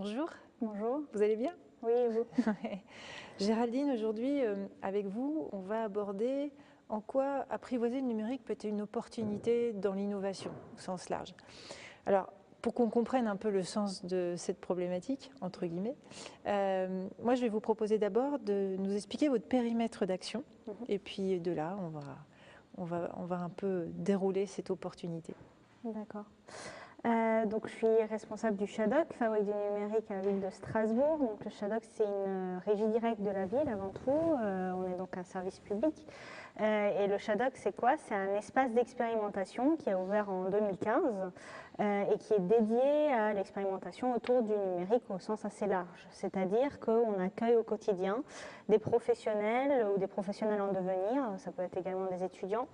Bonjour. Bonjour. Vous allez bien? Oui, et vous? Géraldine, aujourd'hui, avec vous, on va aborder en quoi apprivoiser le numérique peut être une opportunité dans l'innovation, au sens large. Alors, pour qu'on comprenne un peu le sens de cette problématique, entre guillemets, moi, je vais vous proposer d'abord de nous expliquer votre périmètre d'action. Et puis de là, on va un peu dérouler cette opportunité. D'accord. Donc, je suis responsable du Shadok, Fabrique du numérique à la ville de Strasbourg. Donc, le Shadok, c'est une régie directe de la ville avant tout. On est donc un service public. Et le Shadok, c'est quoi? C'est un espace d'expérimentation qui a ouvert en 2015 et qui est dédié à l'expérimentation autour du numérique au sens assez large. C'est-à-dire qu'on accueille au quotidien des professionnels ou des professionnels en devenir, ça peut être également des étudiants,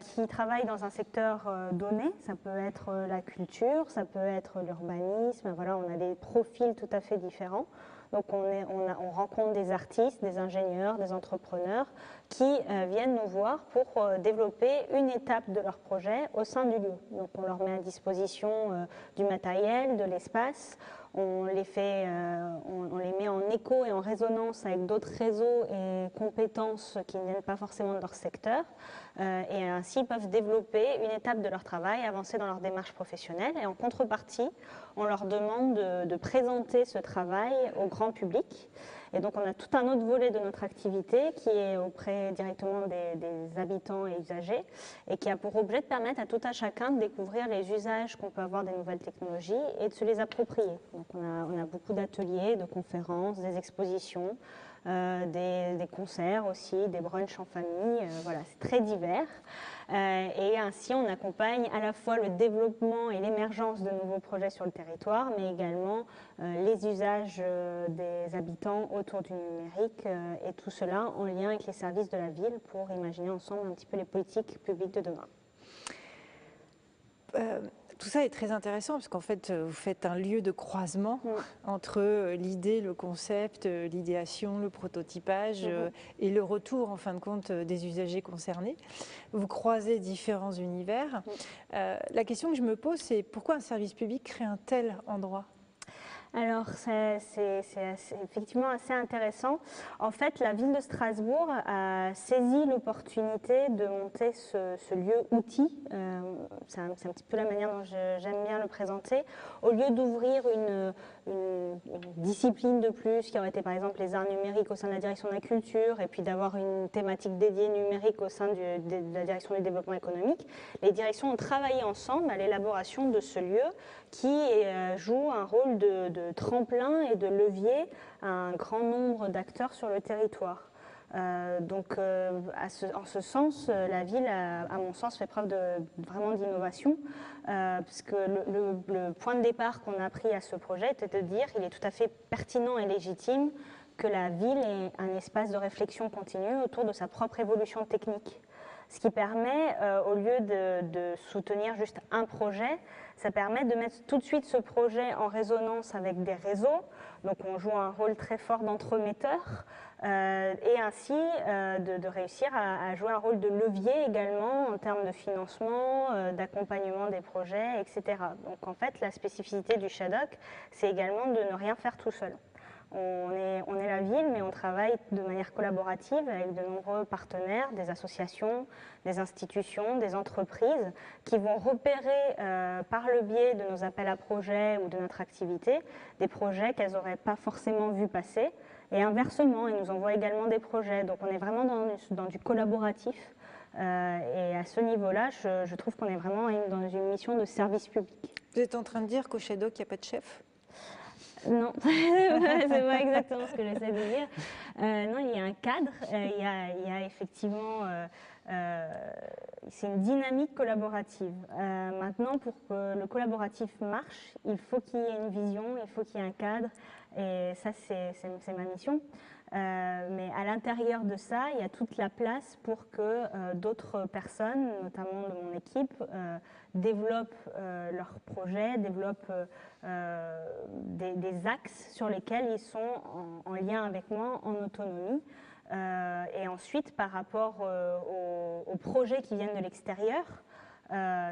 qui travaillent dans un secteur donné. Ça peut être la culture, ça peut être l'urbanisme. Voilà, on a des profils tout à fait différents. Donc on rencontre des artistes, des ingénieurs, des entrepreneurs qui viennent nous voir pour développer une étape de leur projet au sein du lieu. Donc on leur met à disposition du matériel, de l'espace. On les met en écho et en résonance avec d'autres réseaux et compétences qui ne viennent pas forcément de leur secteur. Et ainsi, ils peuvent développer une étape de leur travail, avancer dans leur démarche professionnelle. Et en contrepartie, on leur demande de présenter ce travail au grand public. Et donc, on a tout un autre volet de notre activité qui est auprès directement des habitants et usagers et qui a pour objet de permettre à tout un chacun de découvrir les usages qu'on peut avoir des nouvelles technologies et de se les approprier. Donc, on a beaucoup d'ateliers, de conférences, des expositions, des concerts aussi, des brunchs en famille. Voilà, c'est très divers. Et ainsi, on accompagne à la fois le développement et l'émergence de nouveaux projets sur le territoire, mais également les usages des habitants autour du numérique et tout cela en lien avec les services de la ville pour imaginer ensemble un petit peu les politiques publiques de demain. Tout ça est très intéressant parce qu'en fait, vous faites un lieu de croisement entre l'idée, le concept, l'idéation, le prototypage et le retour, en fin de compte, des usagers concernés. Vous croisez différents univers. La question que je me pose, c'est pourquoi un service public crée un tel endroit ? Alors, c'est effectivement assez intéressant. En fait, la ville de Strasbourg a saisi l'opportunité de monter ce lieu outil. C'est un petit peu la manière dont j'aime bien le présenter. Au lieu d'ouvrir une discipline de plus, qui aurait été par exemple les arts numériques au sein de la direction de la culture, et puis d'avoir une thématique dédiée numérique au sein de la direction du développement économique, les directions ont travaillé ensemble à l'élaboration de ce lieu qui joue un rôle de tremplin et de levier à un grand nombre d'acteurs sur le territoire. Donc, en ce sens, la ville, à mon sens, fait preuve vraiment d'innovation, puisque le point de départ qu'on a pris à ce projet était de dire qu'il est tout à fait pertinent et légitime que la ville ait un espace de réflexion continue autour de sa propre évolution technique. Ce qui permet, au lieu de soutenir juste un projet, ça permet de mettre tout de suite ce projet en résonance avec des réseaux. Donc on joue un rôle très fort d'entremetteur et ainsi de réussir à jouer un rôle de levier également en termes de financement, d'accompagnement des projets, etc. Donc en fait, la spécificité du Shadok, c'est également de ne rien faire tout seul. On est la ville, mais on travaille de manière collaborative avec de nombreux partenaires, des associations, des institutions, des entreprises qui vont repérer par le biais de nos appels à projets ou de notre activité des projets qu'elles n'auraient pas forcément vu passer et inversement, ils nous envoient également des projets. Donc on est vraiment dans du collaboratif et à ce niveau-là, je trouve qu'on est vraiment dans une mission de service public. Vous êtes en train de dire qu'au Shadok, il n'y a pas de chef ? Non, c'est pas exactement ce que j'essaie de dire. Non, il y a un cadre, il y a effectivement, c'est une dynamique collaborative. Maintenant, pour que le collaboratif marche, il faut qu'il y ait une vision, il faut qu'il y ait un cadre, et ça, c'est ma mission. Mais à l'intérieur de ça, il y a toute la place pour que d'autres personnes, notamment de mon équipe, développent leurs projets, développent des axes sur lesquels ils sont en lien avec moi, en autonomie. Et ensuite, par rapport aux projets qui viennent de l'extérieur,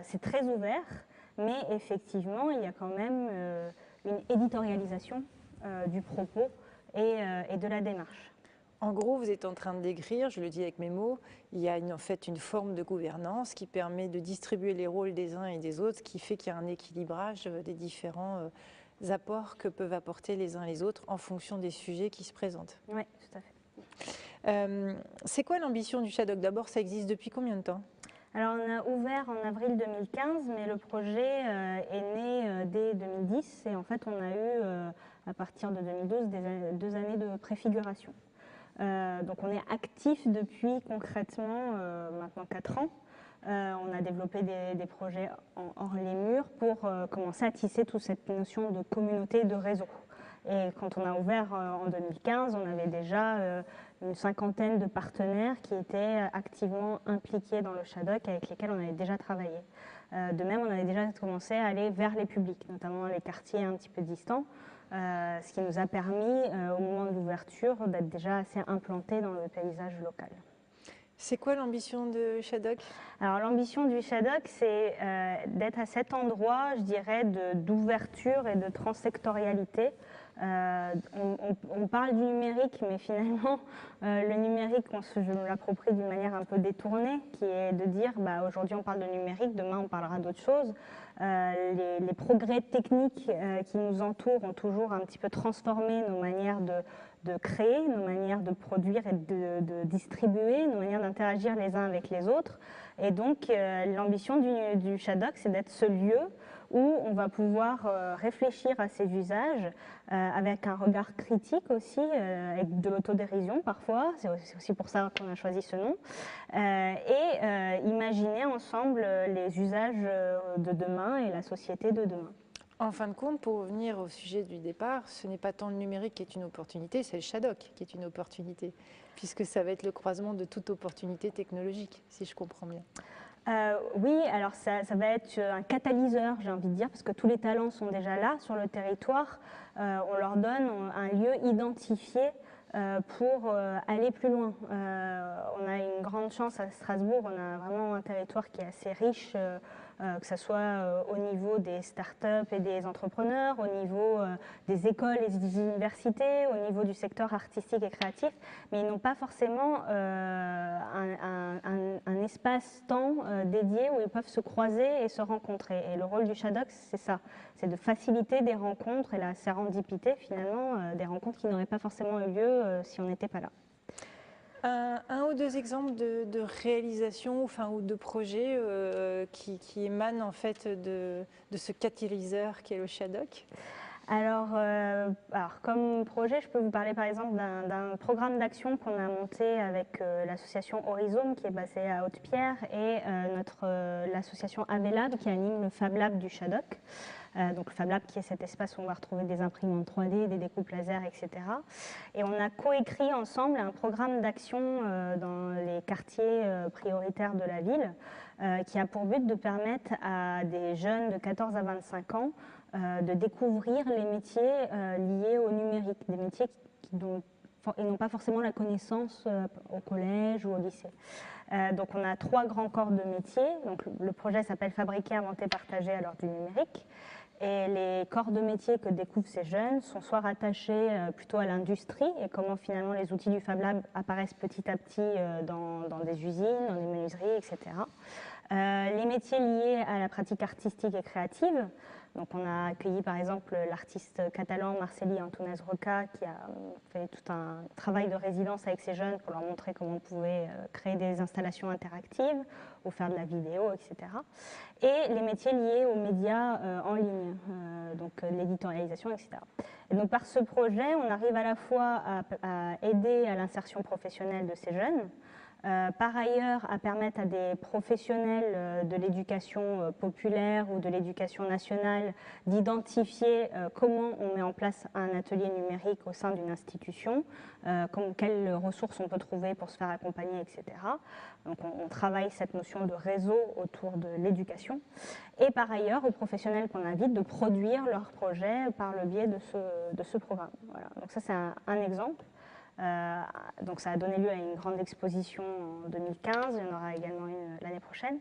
c'est très ouvert, mais effectivement, il y a quand même une éditorialisation du propos et de la démarche. En gros, vous êtes en train de décrire, je le dis avec mes mots, il y a en fait une forme de gouvernance qui permet de distribuer les rôles des uns et des autres, ce qui fait qu'il y a un équilibrage des différents apports que peuvent apporter les uns les autres en fonction des sujets qui se présentent. Oui, tout à fait. C'est quoi l'ambition du Shadok? D'abord, ça existe depuis combien de temps? Alors, on a ouvert en avril 2015, mais le projet est né dès 2010. Et en fait, on a eu, à partir de 2012, 2 années de préfiguration. Donc, on est actif depuis concrètement maintenant 4 ans. On a développé des projets hors les murs pour commencer à tisser toute cette notion de communauté, de réseau. Et quand on a ouvert en 2015, on avait déjà une 50aine de partenaires qui étaient activement impliqués dans le Shadok, avec lesquels on avait déjà travaillé. De même, on avait déjà commencé à aller vers les publics, notamment les quartiers un petit peu distants, ce qui nous a permis, au moment de l'ouverture, d'être déjà assez implantés dans le paysage local. C'est quoi l'ambition de Shadok? Alors l'ambition du Shadok, c'est d'être à cet endroit, je dirais, d'ouverture et de transsectorialité. On parle du numérique, mais finalement, le numérique, je me l'approprie d'une manière un peu détournée, qui est de dire, aujourd'hui on parle de numérique, demain on parlera d'autre chose. Les progrès techniques qui nous entourent ont toujours un petit peu transformé nos manières de créer, nos manières de produire et de distribuer, nos manières d'interagir les uns avec les autres. Et donc, l'ambition du Shadok, c'est d'être ce lieu où on va pouvoir réfléchir à ces usages avec un regard critique aussi, avec de l'autodérision parfois, c'est aussi pour ça qu'on a choisi ce nom, et imaginer ensemble les usages de demain et la société de demain. En fin de compte, pour revenir au sujet du départ, ce n'est pas tant le numérique qui est une opportunité, c'est le Shadok qui est une opportunité, puisque ça va être le croisement de toute opportunité technologique, si je comprends bien. Oui, alors ça va être un catalyseur, j'ai envie de dire, parce que tous les talents sont déjà là sur le territoire. On leur donne un lieu identifié pour aller plus loin. On a une grande chance à Strasbourg, on a vraiment un territoire qui est assez riche, que ce soit au niveau des startups et des entrepreneurs, au niveau des écoles et des universités, au niveau du secteur artistique et créatif, mais ils n'ont pas forcément un espace-temps dédié où ils peuvent se croiser et se rencontrer. Et le rôle du Shadok, c'est ça, c'est de faciliter des rencontres et la sérendipité finalement, des rencontres qui n'auraient pas forcément eu lieu si on n'était pas là. Un ou deux exemples de réalisations ou de projets qui émanent en fait de ce catalyseur qu'est le Shadok? Alors, comme projet, je peux vous parler par exemple d'un programme d'action qu'on a monté avec l'association Horizon qui est basée à Haute-Pierre et l'association Avelab qui anime le Fab Lab du Shadok. Donc le Fab Lab qui est cet espace où on va retrouver des imprimantes 3D, des découpes laser, etc. Et on a coécrit ensemble un programme d'action dans les quartiers prioritaires de la ville qui a pour but de permettre à des jeunes de 14 à 25 ans de découvrir les métiers liés au numérique, des métiers dont ils n'ont pas forcément la connaissance au collège ou au lycée. Donc on a 3 grands corps de métiers. Donc le projet s'appelle Fabriquer, inventer, partager à l'heure du numérique. Et les corps de métier que découvrent ces jeunes sont soit rattachés plutôt à l'industrie et comment finalement les outils du Fab Lab apparaissent petit à petit dans des usines, dans des menuiseries, etc. Les métiers liés à la pratique artistique et créative. Donc on a accueilli par exemple l'artiste catalan Marceli Antunes Roca qui a fait tout un travail de résidence avec ces jeunes pour leur montrer comment on pouvait créer des installations interactives ou faire de la vidéo, etc. Et les métiers liés aux médias en ligne, donc l'éditorialisation, etc. Et donc par ce projet, on arrive à la fois à aider à l'insertion professionnelle de ces jeunes, par ailleurs à permettre à des professionnels de l'éducation populaire ou de l'éducation nationale d'identifier comment on met en place un atelier numérique au sein d'une institution, quelles ressources on peut trouver pour se faire accompagner, etc. Donc on travaille cette notion de réseau autour de l'éducation. Et par ailleurs aux professionnels qu'on invite de produire leurs projets par le biais de ce programme. Voilà. Donc ça c'est un exemple. Donc ça a donné lieu à une grande exposition en 2015, il y en aura également une l'année prochaine.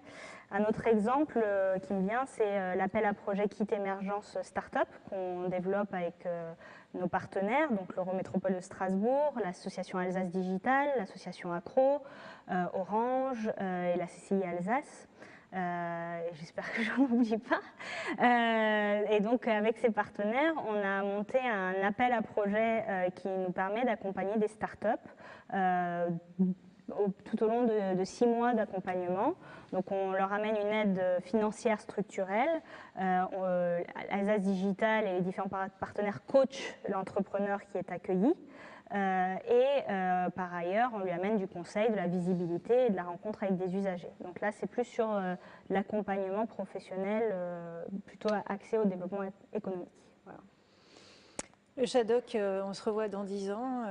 Un autre exemple qui me vient, c'est l'appel à projet Kit Émergence Startup qu'on développe avec nos partenaires, donc l'Eurométropole de Strasbourg, l'association Alsace Digital, l'association Accro, Orange et la CCI Alsace. J'espère que je n'en oublie pas. Et donc, avec ces partenaires, on a monté un appel à projet qui nous permet d'accompagner des startups tout au long de 6 mois d'accompagnement. Donc, on leur amène une aide financière structurelle. Alsace Digital et les différents partenaires coachent l'entrepreneur qui est accueilli. Par ailleurs, on lui amène du conseil, de la visibilité et de la rencontre avec des usagers. Donc là, c'est plus sur l'accompagnement professionnel, plutôt axé au développement économique. Voilà. Le Shadok, on se revoit dans 10 ans.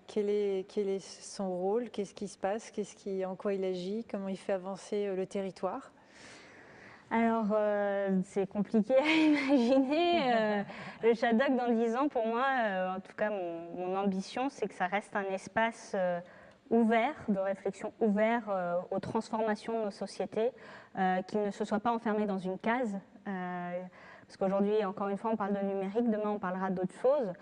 Quel est son rôle? Qu'est-ce qui se passe? En quoi il agit? Comment il fait avancer le territoire? Alors, c'est compliqué à imaginer. Le Shadok dans 10 ans, pour moi, en tout cas, mon ambition, c'est que ça reste un espace ouvert, de réflexion ouvert aux transformations de nos sociétés, qu'il ne se soit pas enfermé dans une case. Parce qu'aujourd'hui, encore une fois, on parle de numérique, demain, on parlera d'autres choses.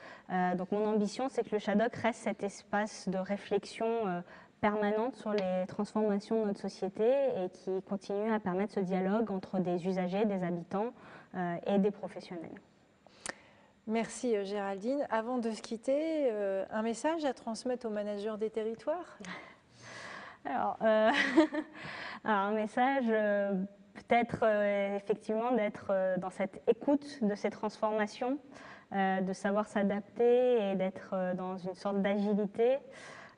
Donc, mon ambition, c'est que le Shadok reste cet espace de réflexion permanente sur les transformations de notre société et qui continue à permettre ce dialogue entre des usagers, des habitants et des professionnels. Merci Géraldine. Avant de se quitter, un message à transmettre aux managers des territoires? Alors, un message, peut-être effectivement d'être dans cette écoute de ces transformations, de savoir s'adapter et d'être dans une sorte d'agilité.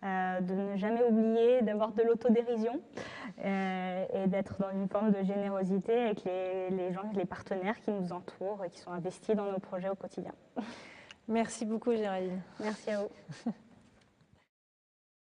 De ne jamais oublier d'avoir de l'autodérision et d'être dans une forme de générosité avec les gens, les partenaires qui nous entourent et qui sont investis dans nos projets au quotidien. Merci beaucoup Géraldine. Merci à vous.